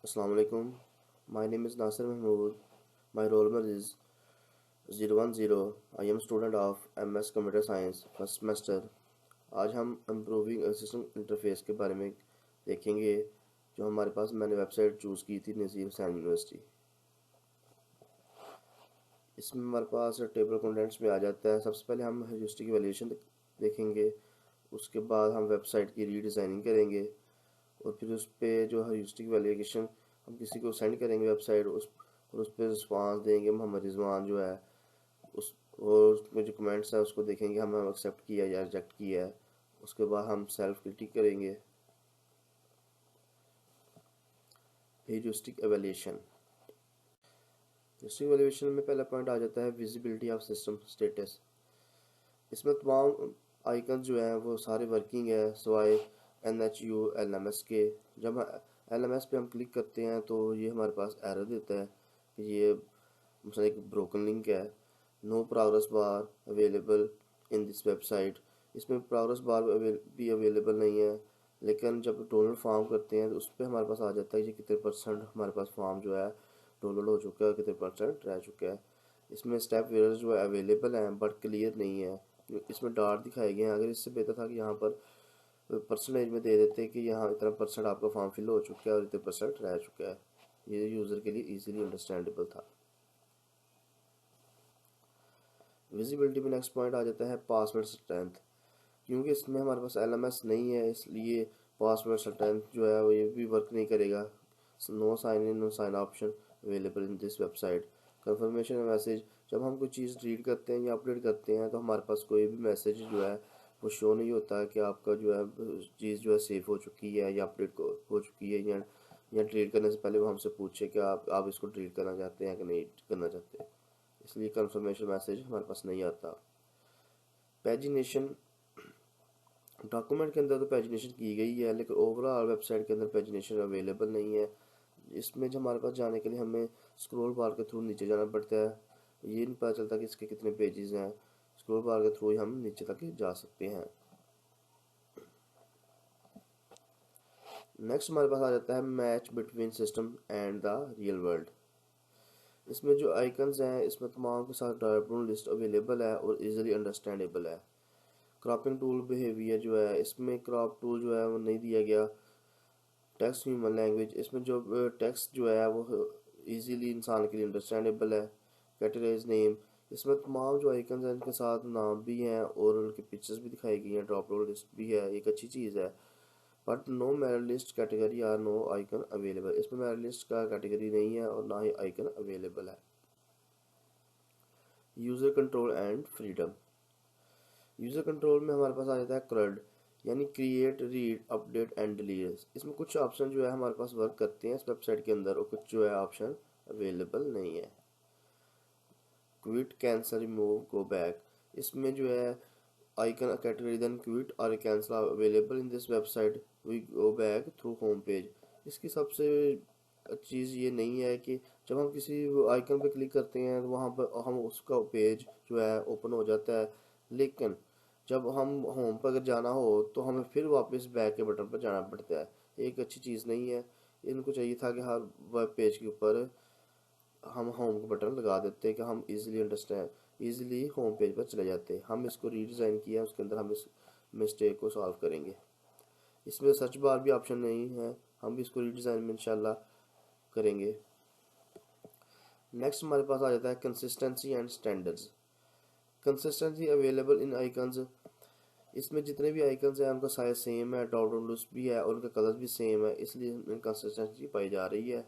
Assalamu alaikum. My name is Nasir Mahmood. My roll number is 010. I am student of MS Computer Science first semester. आज हम improving system interface के बारे में देखेंगे जो हमारे पास मैंने वेबसाइट चूज़ की थी नज़ीर हुसैन यूनिवर्सिटी। इसमें हमारे पास टेबल कंटेंट्स में आ जाता है। सबसे पहले हम ह्यूरिस्टिक इवैल्यूएशन देखेंगे, उसके बाद हम वेबसाइट की रीडिज़ाइनिंग करेंगे और फिर उस पर जो ह्यूरिस्टिक इवैल्यूएशन हम किसी को सेंड करेंगे वेबसाइट उस पर रिस्पांस देंगे मोहम्मद रिजवान जो है उस और उसमें जो कमेंट्स है उसको देखेंगे हमें एक्सेप्ट किया या रिजेक्ट किया है। उसके बाद हम सेल्फ क्रिटिक करेंगे। ह्यूरिस्टिक एवेल्यूशन में पहला पॉइंट आ जाता है विजिबिलिटी ऑफ सिस्टम स्टेटस। इसमें तमाम आइकन जो हैं वो सारे वर्किंग है सिवाय NHU LMS के। जब LMS पे हम क्लिक करते हैं तो ये हमारे पास एरर देता है कि ये मतलब एक ब्रोकन लिंक है। No progress bar available in this website. इसमें प्रोग्रेस बार भी अवेलेबल नहीं है, लेकिन जब डाउनलोड फॉर्म करते हैं तो उस पर हमारे पास आ जाता है कि कितने परसेंट हमारे पास फॉर्म जो है डाउनलोड हो चुका है, कितने परसेंट रह चुका है। इसमें स्टेप एरर्स जो है अवेलेबल हैं बट क्लियर नहीं है। इसमें डार्ट दिखाए गए हैं। अगर इससे बेहतर था कि यहाँ पर परसेंटेज में दे देते कि यहाँ इतना परसेंट आपका फॉर्म फिल हो चुका है और इतने परसेंट रह चुका है। ये यूज़र के लिए इजीली अंडरस्टैंडेबल था। विजिबिलिटी में नेक्स्ट पॉइंट आ जाता है पासवर्ड स्ट्रेंथ। क्योंकि इसमें हमारे पास LMS नहीं है इसलिए पासवर्ड स्ट्रेंथ जो है वो ये भी वर्क नहीं करेगा। No sign in no sign option available in this website. Confirmation message, जब हम कोई चीज़ डिलीट करते हैं या अपडेट करते हैं तो हमारे पास कोई भी मैसेज जो है वो शो नहीं होता है कि आपका जो है चीज़ जो है सेव हो चुकी है या अपडेट हो चुकी है या डिलीट करने से पहले वो हमसे पूछे कि आप इसको डिलीट करना चाहते हैं कि नहीं करना चाहते। इसलिए कंफर्मेशन मैसेज हमारे पास नहीं आता। पेजिनेशन, डॉक्यूमेंट के अंदर तो पेजिनेशन की गई है लेकिन ओवरऑल वेबसाइट के अंदर पेजिनेशन अवेलेबल नहीं है। इसमें जो हमारे पास जाने के लिए हमें स्क्रॉल बार के थ्रू नीचे जाना पड़ता है। ये नहीं पता चलता कि इसके कितने पेजेस हैं। स्क्रॉल बार के थ्रू ही हम नीचे तक जा सकते हैं। नेक्स्ट हमारे पास आ जाता है match between system and the real world. इसमें जो आइकन्स हैं इसमें तमाम के साथ ड्रॉप डाउन लिस्ट अवेलेबल है और इजीली अंडरस्टैंडेबल है। क्रॉपिंग टूल बिहेवियर जो है इसमें क्रॉप टूल जो है वो नहीं दिया गया। टेक्स्ट ह्यूमन लैंग्वेज, इसमें जो टेक्स्ट जो है वो इजीली इंसान के लिए अंडरस्टैंडेबल है। कैटेगराइज नेम, इसमें तमाम जो आइकन्स हैं इनके साथ नाम भी हैं और उनकी पिक्चर्स भी दिखाई गई हैं। ड्रॉप डाउन लिस्ट भी है, एक अच्छी चीज़ है। बट नो मेरा list category or no icon available. इसमें मेरा लिस्ट का कैटेगरी नहीं है और ना ही आइकन अवेलेबल है। User control and freedom, user control में हमारे पास आ जाता है CRUD यानी create read update and delete. इसमें कुछ ऑप्शन जो है हमारे पास वर्क करते हैं इस वेबसाइट के अंदर और कुछ जो है ऑप्शन अवेलेबल नहीं है। Quit cancel remove go back, इसमें जो है आइकन कैटेगरी देन क्विट और cancel available in this website we go back through home page. इसकी सबसे चीज़ ये नहीं है कि जब हम किसी आइकन पे क्लिक करते हैं तो वहाँ पर हम उसका पेज जो है ओपन हो जाता है, लेकिन जब हम होम पर अगर जाना हो तो हमें फिर वापस बैक के बटन पर जाना पड़ता है। एक अच्छी चीज़ नहीं है। इनको चाहिए था कि हर वेब पेज के ऊपर हम होम का बटन लगा देते हैं कि हम इजीली होम पेज पर चले जाते हैं। हम इसको रीडिज़ाइन किया है, उसके अंदर हम इस मिस्टेक को सॉल्व करेंगे। इसमें सर्च बार भी ऑप्शन नहीं है, हम भी इसको रीडिज़ाइन में इंशाल्लाह करेंगे। नेक्स्ट हमारे पास आ जाता है consistency and standards. Consistency available in icons, इसमें जितने भी आइकन्स हैं उनका साइज सेम है, ड्रॉप डाउन लिस्ट भी है और उनका कलर भी सेम है, इसलिए कंसिस्टेंसी पाई जा रही है।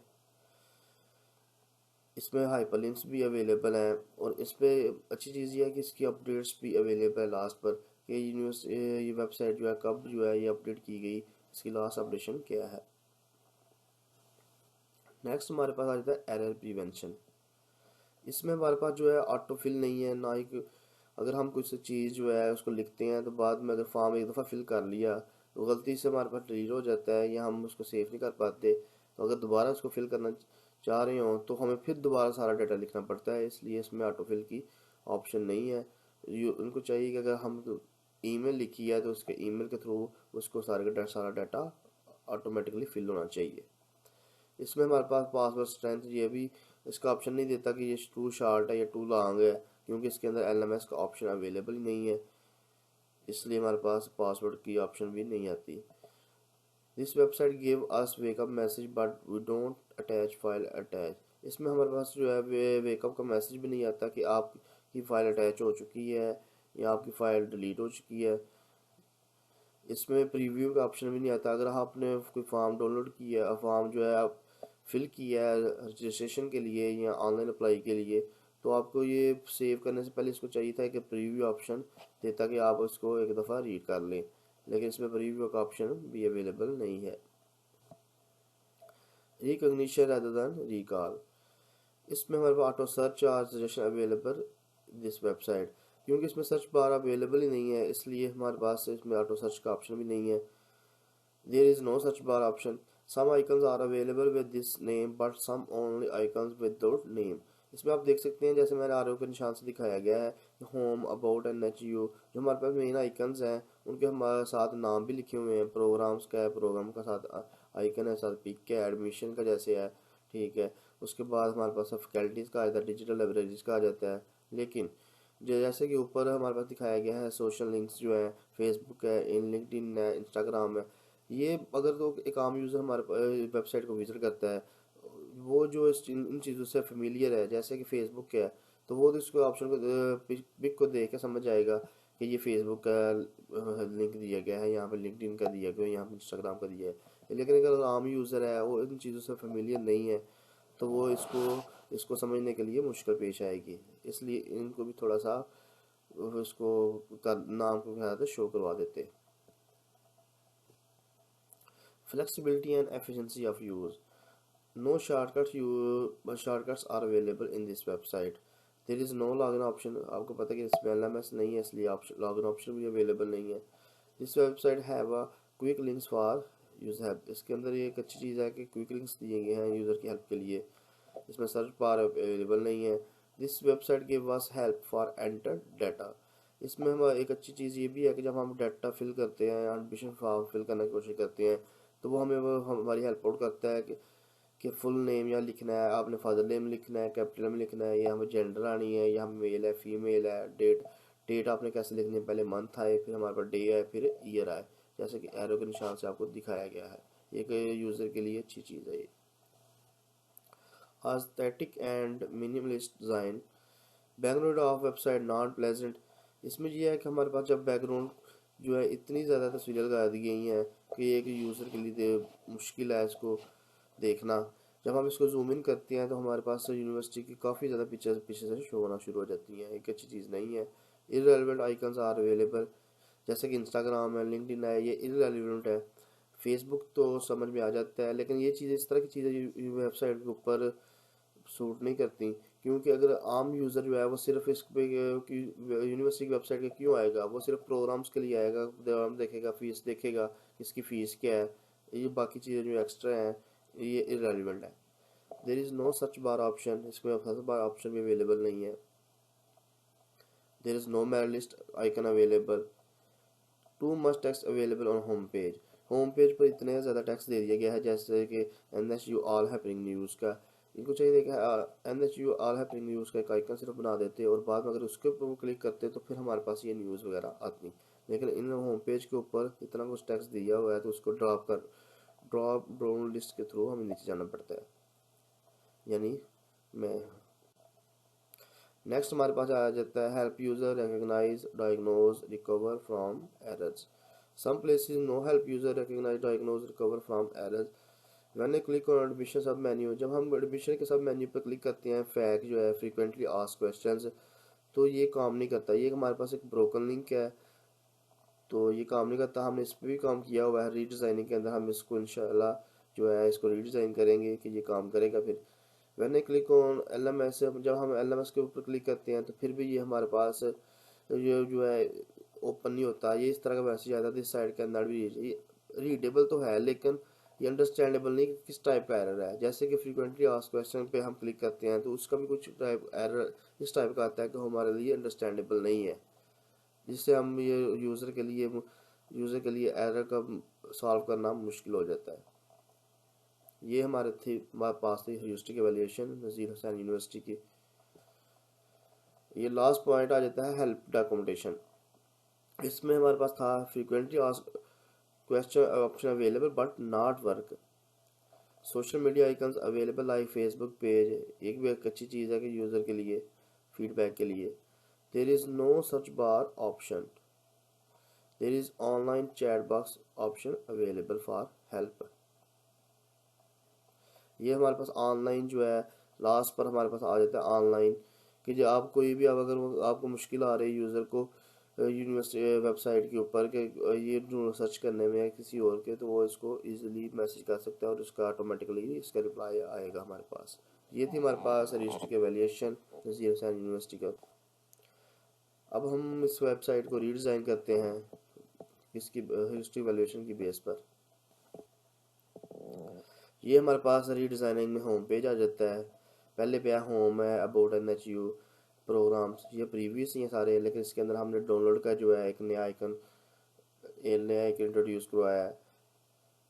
इसमें हाइपरलिंक्स भी अवेलेबल हैं और इस पर अच्छी चीज़ ये है कि इसकी अपडेट्स भी अवेलेबल है लास्ट पर कि ये वेबसाइट जो है कब जो है ये अपडेट की गई, इसकी लास्ट अपडेशन क्या है। नेक्स्ट हमारे पास आ जाता है एरर प्रिवेंशन। इसमें हमारे पास जो है ऑटो फिल नहीं है, ना ही अगर हम कुछ चीज़ जो है उसको लिखते हैं तो बाद में अगर फॉर्म एक दफ़ा फिल कर लिया तो गलती से हमारे पास डिलीट हो जाता है या हम उसको सेव नहीं कर पाते, तो अगर दोबारा उसको फिल करना चाह रहे हो तो हमें फिर दोबारा सारा डाटा लिखना पड़ता है, इसलिए इसमें ऑटो फिल की ऑप्शन नहीं है। उनको चाहिए कि अगर हम ईमेल लिखी है तो उसके ईमेल के थ्रू उसको सारा डाटा ऑटोमेटिकली फिल होना चाहिए। इसमें हमारे पास पासवर्ड स्ट्रेंथ ये भी इसका ऑप्शन नहीं देता कि ये टू शार्ट है या टू लॉन्ग है, क्योंकि इसके अंदर LMS का ऑप्शन अवेलेबल ही नहीं है, इसलिए हमारे पास पासवर्ड की ऑप्शन भी नहीं आती। This website give us wake up message but we don't attach file attach. इसमें हमारे पास जो है वेकअप का मैसेज भी नहीं आता कि आपकी फ़ाइल अटैच हो चुकी है या आपकी फ़ाइल डिलीट हो चुकी है। इसमें प्रीव्यू का ऑप्शन भी नहीं आता। अगर आपने कोई फॉर्म डाउनलोड किया है, फॉर्म जो है आप फिल किया है रजिस्ट्रेशन के लिए या ऑनलाइन अप्लाई के लिए, तो आपको ये सेव करने से पहले इसको चाहिए था कि प्रीव्यू ऑप्शन देता कि आप उसको एक दफ़ा रीड कर लें, लेकिन इसमें प्रीव्यू का ऑप्शन भी अवेलेबल नहीं है। रिकॉग्निशन rather than रिकॉल, इसमें हमारे पास ऑटो सर्च और सजेशन अवेलेबल दिस वेबसाइट, क्योंकि इसमें सर्च बार अवेलेबल ही नहीं है, इसलिए हमारे पास इसमें ऑटो सर्च का ऑप्शन भी नहीं है। There is no search bar option. Some icons are available with this name but some only icons without name. इसमें आप देख सकते हैं जैसे मैंने आरो के निशान से दिखाया गया है, होम, अबाउट एंड NHU जो हमारे पास मेन आइकन्स हैं उनके हमारे साथ नाम भी लिखे हुए हैं। प्रोग्राम्स का है, प्रोग्राम का साथ आइकन है, साथ पिक है, एडमिशन का जैसे है, ठीक है। उसके बाद हमारे पास फैकल्टीज़ का आ जाता है, डिजिटल लाइब्रेरीज का आ जाता है। लेकिन जैसे कि ऊपर हमारे पास दिखाया गया है सोशल लिंक्स जो है, फेसबुक है, इन लिंक्डइन है, इंस्टाग्राम है, ये अगर तो एक आम यूज़र हमारे वेबसाइट को विजिट करता है, वो जो इन चीज़ों से फेमिलियर है, जैसे कि फेसबुक है, तो वो तो इसको ऑप्शन को पिक को देख के समझ जाएगा कि ये फेसबुक का लिंक दिया गया है, यहाँ पर लिंक्डइन का दिया गया है, यहाँ पर इंस्टाग्राम का दिया है। लेकिन अगर आम यूज़र है वो इन चीज़ों से फेमिलियर नहीं है, तो वो इसको समझने के लिए मुश्किल पेश आएगी, इसलिए इनको भी थोड़ा सा इसको नाम को क्या शो करवा देते। Flexibility and efficiency of use. No shortcuts are available in this website. There is no login option. आपको पता है कि इसमें LMS नहीं है, इसलिए login option भी अवेलेबल नहीं है। This website have a quick links for user help. इसके अंदर ये एक अच्छी चीज़ है कि क्विक लिंक्स दिए गए हैं यूज़र की हेल्प के लिए। इसमें सर्च बार अवेलेबल नहीं है। This website give us help for enter data. इसमें हम एक अच्छी चीज़ ये भी है कि जब हम डाटा फिल करते हैं, एडमिशन फॉर्म फिल करने की कोशिश करते हैं, तो वो हमारी हेल्प आउट करता है कि फुल नेम या लिखना है, आपने फादर नेम लिखना है, कैपिटल में लिखना है, या हमें जेंडर आनी है, या हम मेल है फीमेल है, डेट आपने कैसे लिखनी है, पहले मंथ आए, फिर हमारे पास डे आए, फिर ईयर आए, जैसे कि एरो के निशान से आपको दिखाया गया है। एक यूज़र के लिए अच्छी चीज़ है ये। Aesthetic and minimalist design. Background of website not pleasant. इसमें यह है कि हमारे पास जब बैकग्राउंड जो है इतनी ज़्यादा तस्वीरें लगा दी गई हैं कि एक यूज़र के लिए मुश्किल है इसको देखना। जब हम इसको जूम इन करते हैं तो हमारे पास यूनिवर्सिटी की काफ़ी ज़्यादा पिक्चर्स पीछे से शो होना शुरू हो जाती हैं, एक अच्छी चीज़ नहीं है। इररेलेवेंट आइकन्स आर अवेलेबल, जैसे कि इंस्टाग्राम है, लिंक्डइन है, ये इररेलेवेंट है। फेसबुक तो समझ में आ जाता है, लेकिन ये चीज़ें इस तरह की चीज़ें वेबसाइट के ऊपर सूट नहीं करती, क्योंकि अगर आम यूज़र जो है वो सिर्फ इस पे यूनिवर्सिटी की वेबसाइट के क्यों आएगा, वो सिर्फ प्रोग्राम्स के लिए आएगा, प्रोग्राम देखेगा, फीस देखेगा, इसकी फ़ीस क्या है, ये बाकी चीज़ें जो एक्स्ट्रा हैं ये इररेलेवेंट है। There is no search bar option, इसमें सर्च बार ऑप्शन भी अवेलेबल नहीं है। There is no mail list icon available. Too much text available on home page. Home page पर इतने ज़्यादा टेक्स्ट दे दिया गया है, जैसे कि NHU ऑल हैपनिंग न्यूज़ का, इनको चाहिए कि NHU ऑल हैपनिंग न्यूज़ का एक आइकन सिर्फ बना देते और बाद में अगर उसके ऊपर क्लिक करते तो फिर हमारे पास ये न्यूज़ वगैरह आती। लेकिन इन होम पेज के ऊपर इतना कुछ टेक्स्ट दिया हुआ है तो उसको ड्रॉप डाउन लिस्ट के थ्रू हमें नीचे जाना पड़ता है। यानी मैं नेक्स्ट हमारे पास आ जाता है help user recognise diagnose recover from errors. Some places no help user recognise diagnose recover from errors. When I click on admission sub menu, जब हम एडमिशन के सब मेन्यू पर क्लिक करते हैं, फैक जो है फ्रीक्वेंटली आस्क्ड क्वेश्चंस, तो ये काम नहीं करता। ये हमारे पास एक ब्रोकन लिंक है, तो ये काम नहीं करता। हमने इस पर भी काम किया हुआ है रीडिज़ाइनिंग के अंदर, हम इसको इंशाल्लाह जो है इसको रीडिज़ाइन करेंगे कि ये काम करेगा। फिर मैंने क्लिक ऑन LMS, जब हम LMS के ऊपर क्लिक करते हैं तो फिर भी ये हमारे पास ये जो है ओपन नहीं होता। ये इस तरह का मैसेज आता है दिस साइट के अंदर भी रीडेबल तो है, लेकिन ये अंडरस्टैंडेबल नहीं कि किस टाइप का एरर है। जैसे कि फ्रीक्वेंटली आस्क्ड क्वेश्चन पे हम क्लिक करते हैं तो उसका भी कुछ टाइप एरर इस टाइप का आता है कि हमारे लिए अंडरस्टैंडेबल नहीं है, जिससे हम ये यूज़र के लिए एरर का सॉल्व करना मुश्किल हो जाता है। ये हमारे पास थी ह्यूरिस्टिक एवेल्यूएशन नज़ीर हुसैन यूनिवर्सिटी की। ये लास्ट पॉइंट आ जाता है हेल्प डॉक्यूमेंटेशन। इसमें हमारे पास था frequently asked question option available but not work, social media icons available like Facebook page, एक भी एक अच्छी चीज़ है कि यूज़र के लिए फीडबैक के लिए। There is no search bar option, there is online chat box option available for help. ये हमारे पास ऑनलाइन जो है लास्ट पर हमारे पास आ जाता है ऑनलाइन, कि जो आप कोई भी अब अगर आपको मुश्किल आ रही है यूज़र को यूनिवर्सिटी वेबसाइट के ऊपर के ये सर्च करने में किसी और के, तो वो इसको इजीली मैसेज कर सकता है और इसका ऑटोमेटिकली इसका रिप्लाई आएगा हमारे पास। ये थी हमारे पास रजिस्टर की वैल्यूएशन नज़ीर हुसैन यूनिवर्सिटी का। अब हम इस वेबसाइट को रीडिज़ाइन करते हैं इसकी हिस्ट्री वैल्यूएशन की बेस पर। ये हमारे पास रीडिज़ाइनिंग में होम पेज आ जाता है। पहले पे होम है, अबाउट NHU प्रोग्राम्स, ये प्रीवियस ही हैं सारे, लेकिन इसके अंदर हमने डाउनलोड का जो है एक नया आइकन इंट्रोड्यूस करवाया है।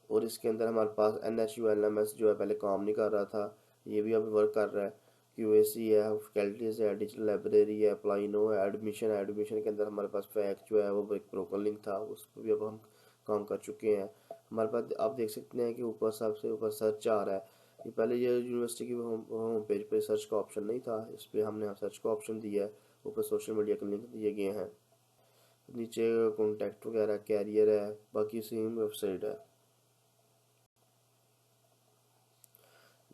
और इसके अंदर हमारे पास NHU LMS जो है पहले काम नहीं कर रहा था, ये भी अब वर्क कर रहा है। QAC है, फैकल्टीज है, डिजिटल लाइब्रेरी है, अप्लाई नो है, एडमिशन है। एडमिशन के अंदर हमारे पास फैक्ट जो है वो एक ब्रोकन लिंक था, उस पर भी अब हम काम कर चुके हैं। हमारे पास आप देख सकते हैं कि ऊपर सबसे ऊपर सर्च आ रहा है। ये पहले ये यूनिवर्सिटी की होम पेज पे सर्च का ऑप्शन नहीं था, इस पर हमने सर्च का ऑप्शन दिया है। ऊपर सोशल मीडिया के लिंक दिए गए हैं, नीचे कॉन्टैक्ट वगैरह कैरियर है, बाकी सेम वेबसाइट है।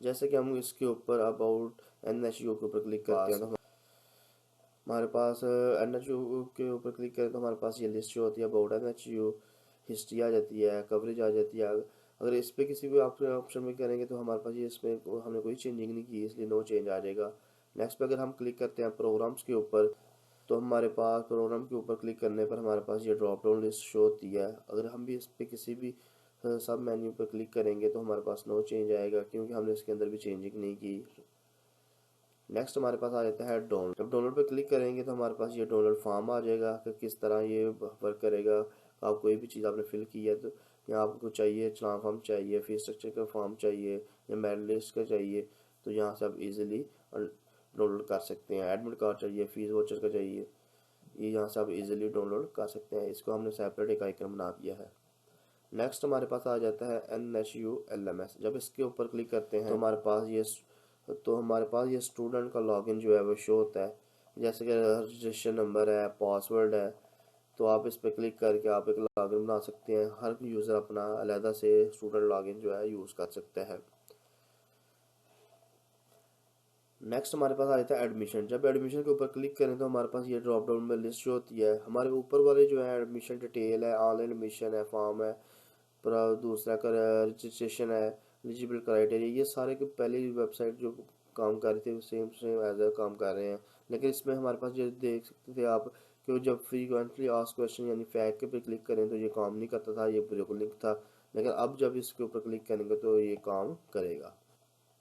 जैसे कि हम इसके ऊपर अबाउट NHU के ऊपर क्लिक करते हैं तो हमारे पास NHU के ऊपर क्लिक करें तो हमारे पास ये लिस्ट जो होती है अबाउट NHU, हिस्ट्री आ जाती है, कवरेज आ जाती है। अगर इस पर किसी भी ऑप्शन में करेंगे तो हमारे पास ये इसमें हमने कोई चेंजिंग नहीं की, इसलिए नो चेंज आ जाएगा। नेक्स्ट पे अगर हम क्लिक करते हैं प्रोग्राम्स के ऊपर, तो हमारे पास प्रोग्राम के ऊपर क्लिक करने पर हमारे पास ये ड्रॉप डाउन लिस्ट शो होती है। अगर हम भी इस पर किसी भी सब मेन्यू पर क्लिक करेंगे तो हमारे पास नो चेंज आएगा, क्योंकि हमने इसके अंदर भी चेंजिंग नहीं की। नेक्स्ट हमारे पास आ जाता है डाउनलोड। जब डाउनलोड पे क्लिक करेंगे तो हमारे पास ये डाउनलोड फॉर्म आ जाएगा कि किस तरह ये वर्क करेगा। आप कोई भी चीज़ आपने फिल की है तो यहाँ आपको चाहिए चलान फॉर्म चाहिए, फीस स्ट्रक्चर का फॉर्म चाहिए या मेरिट लिस्ट का चाहिए, तो यहाँ से आप इजीली डाउनलोड कर सकते हैं। एडमिट कार्ड चाहिए, फीस वाउचर का चाहिए, ये यहाँ से आप इजीली डाउनलोड कर सकते हैं। इसको हमने सेपरेट एक आइकन बना दिया है। नेक्स्ट हमारे पास आ जाता है NHU LMS। जब इसके ऊपर क्लिक करते हैं तो हमारे पास ये स्टूडेंट का लॉगिन जो है वो शो होता है। जैसे कि रजिस्ट्रेशन नंबर है, पासवर्ड है, तो आप इस पर क्लिक करके आप एक लॉगिन बना सकते हैं। हर यूज़र अपना अलहदा से स्टूडेंट लॉगिन जो है यूज़ कर सकता है। नेक्स्ट हमारे पास आ जाता है एडमिशन। जब एडमिशन के ऊपर क्लिक करें तो हमारे पास ये ड्रॉप डाउन में लिस्ट जो होती है, हमारे ऊपर वाले जो है एडमिशन डिटेल है, ऑनलाइन एडमिशन है, फॉर्म है, पर दूसरा का रजिस्ट्रेशन है, एलिजिबल क्राइटेरिया, ये सारे के पहले वेबसाइट जो काम कर रहे थे सेम सेम एज ए काम कर रहे हैं। लेकिन इसमें हमारे पास ये देख सकते थे आप कि जब फ्रीक्वेंटली आस्क्ड क्वेश्चन यानी फैक्ट के पे क्लिक करें तो ये काम नहीं करता था, ये बिल्कुल लिंक था। लेकिन अब जब इसके ऊपर क्लिक करेंगे तो ये काम करेगा।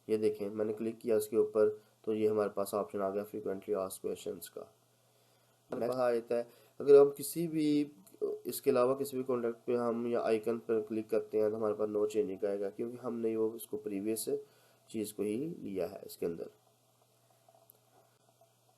ये देखें मैंने क्लिक किया इसके ऊपर तो ये हमारे पास ऑप्शन आ गया फ्रीक्वेंटली आस्क्ड क्वेश्चंस का। हमारे पास आ जाता है अगर हम किसी भी इसके अलावा किसी भी कॉन्टैक्ट पे हम या आइकन पर क्लिक करते हैं तो हमारे पास नो चेंजिंग आएगा, क्योंकि हमने वो इसको प्रीवियस चीज़ को ही लिया है इसके अंदर।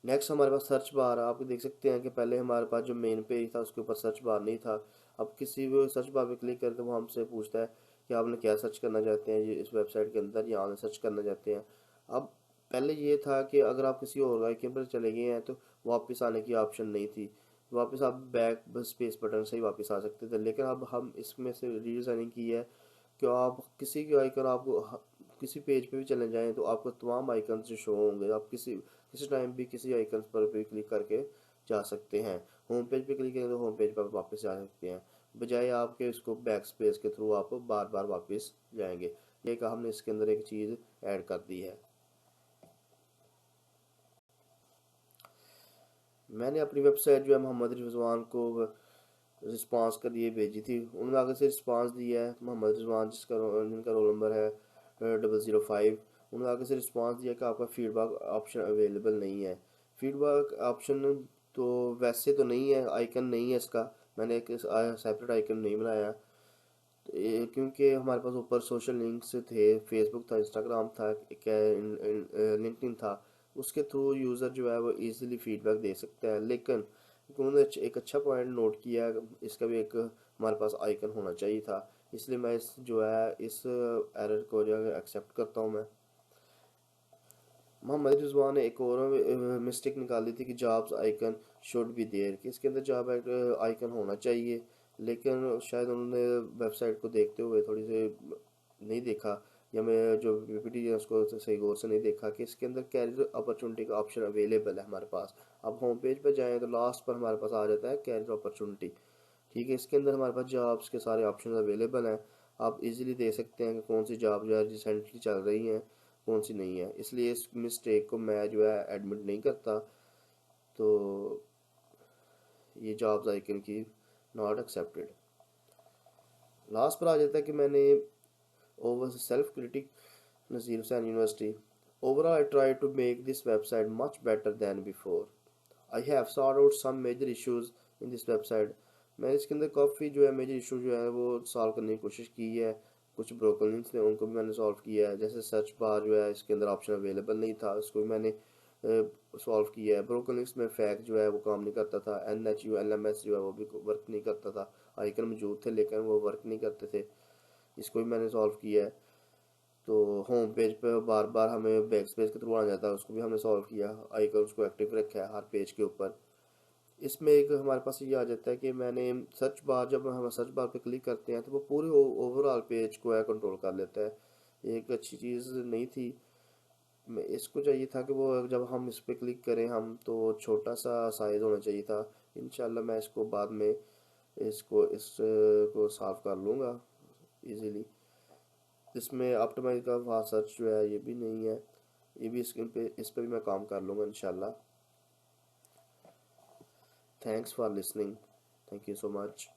नेक्स्ट हमारे पास सर्च बार। आप देख सकते हैं कि पहले हमारे पास जो मेन पेज था उसके ऊपर सर्च बार नहीं था। अब किसी भी सर्च बार पे क्लिक करके वो हमसे पूछता है कि आपने क्या सर्च करना चाहते हैं, ये इस वेबसाइट के अंदर या ऑनलाइन सर्च करना चाहते हैं। अब पहले ये था कि अगर आप किसी और आइकन पर चले गए हैं तो वापस आने की ऑप्शन नहीं थी, वापस आप बैक बस स्पेस बटन से ही वापस आ सकते थे। लेकिन अब हम इसमें से रीडिज़ाइनिंग की है कि आप किसी के आइकन आपको किसी पेज पे भी चले जाएं तो आपको तमाम आइकन से शो होंगे। आप किसी किसी टाइम भी किसी आइकन पर भी क्लिक करके जा सकते हैं। होम पेज पे क्लिक करें तो होम पेज पर वापस जा सकते हैं, बजाय आपके इसको बैक स्पेस के थ्रू आप बार बार वापस जाएंगे। ये कहा हमने इसके अंदर एक चीज़ ऐड कर दी है। मैंने अपनी वेबसाइट जो है मोहम्मद रिजवान को रिस्पांस के लिए भेजी थी, उन्होंने आगे से रिस्पांस दिया है। मोहम्मद रिजवान जिनका रोल नंबर है 005, उन्होंने आगे से रिस्पांस दिया कि आपका फीडबैक ऑप्शन अवेलेबल नहीं है। फीडबैक ऑप्शन तो वैसे तो नहीं है, आइकन नहीं है इसका, मैंने एक सेपरेट आइकन नहीं बनाया। क्योंकि हमारे पास ऊपर सोशल लिंक्स थे, फेसबुक था, इंस्टाग्राम था, लिंक्डइन था, उसके थ्रू यूज़र जो है वो इजीली फीडबैक दे सकता है। लेकिन उन्होंने एक अच्छा पॉइंट नोट किया, इसका भी एक हमारे पास आइकन होना चाहिए था। इसलिए मैं इस जो है इस एरर को जो है एक्सेप्ट करता हूँ मैं। मोहम्मद रिजवान ने एक और मिस्टेक निकाली थी कि jobs icon should be there, कि इसके अंदर जॉब आइकन होना चाहिए, लेकिन शायद उन्होंने वेबसाइट को देखते हुए थोड़ी सी नहीं देखा, या मैं जो पीपीटी है उसको सही गौर से नहीं देखा कि इसके अंदर कैरियर अपॉर्चुनिटी का ऑप्शन अवेलेबल है हमारे पास। अब होम पेज पर जाएँ तो लास्ट पर हमारे पास आ जाता है कैरियर अपॉर्चुनिटी। ठीक है, इसके अंदर हमारे पास जॉब्स के सारे ऑप्शन अवेलेबल हैं। आप इजीली देख सकते हैं कि कौन सी जॉब जो है रिसेंटली चल रही हैं, कौन सी नहीं है। इसलिए इस मिस्टेक को मैं जो है एडमिट नहीं करता। तो ये जॉब्स आइकन की नॉट एक्सेप्टेड। लास्ट पर आ जाता है कि मैंने over self critic Nazir Hussain university, overall I tried to make this website much better than before. I have sorted out some major issues in this website. मैं इसके अंदर काफ़ी जो है मेजर इशू जो है वो सॉल्व करने की कोशिश की है। कुछ ब्रोकन लिंक्स थे उनको भी मैंने सॉल्व किया है, जैसे सर्च बार जो है इसके अंदर ऑप्शन अवेलेबल नहीं था, उसको भी मैंने सॉल्व किया है। ब्रोकन लिंक्स में फैक्ट जो है वो काम नहीं करता था, NHULMS जो है वो भी वर्क नहीं करता था। आइकन मौजूद थे लेकिन वो वर्क नहीं करते थे, इसको भी मैंने सॉल्व किया है। तो होम पेज पे बार बार हमें बैक स्पेस के थ्रू आना जाता है, उसको भी हमने सॉल्व किया। आइकन उसको एक्टिव रखा है हर पेज के ऊपर। इसमें एक हमारे पास ये आ जाता है कि मैंने सर्च बार, जब हम सर्च बार पे क्लिक करते हैं तो वो पूरे ओवरऑल पेज को है कंट्रोल कर लेता है। एक अच्छी चीज़ नहीं थी। मैं इसको चाहिए था कि वो जब हम इस पे क्लिक करें हम तो छोटा सा साइज होना चाहिए था। इंशाल्लाह मैं इसको बाद में इसको साफ कर लूँगा इजीली। इसमें ऑप्टिमाइज का फास्ट सर्च जो है ये भी नहीं है, ये भी इस पे भी मैं काम कर लूँगा इंशाल्लाह। Thanks for listening, thank you so much.